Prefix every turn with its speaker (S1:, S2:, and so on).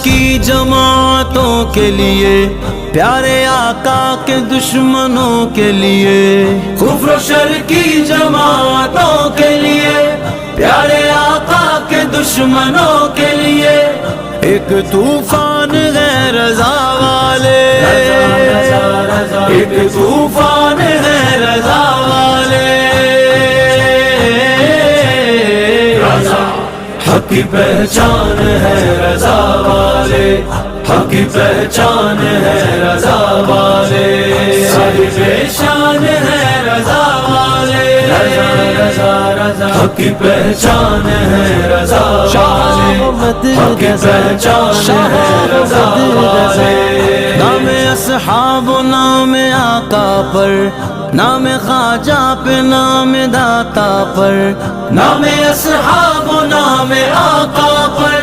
S1: کی جماعتوں کے لیے، پیارے آقا کے دشمنوں کے لیے، کفر و شر کی جماعتوں کے لیے، پیارے آقا کے دشمنوں کے لیے ایک طوفان ہے رضا والے، ایک طوفان ہے رضا والے، حق کی پہچان ہے رضا والے، حق کی پہچان ہے رضا والے، صاحب شان ہے رضا والے، حق کی پہچان ہے رضا والے، حق کی پہچان ہے رضا والے۔ نام اصحاب و نام آقا پر، نام خواجہ پہ نام داتا پر، نام اصحاب و نام آقا پر،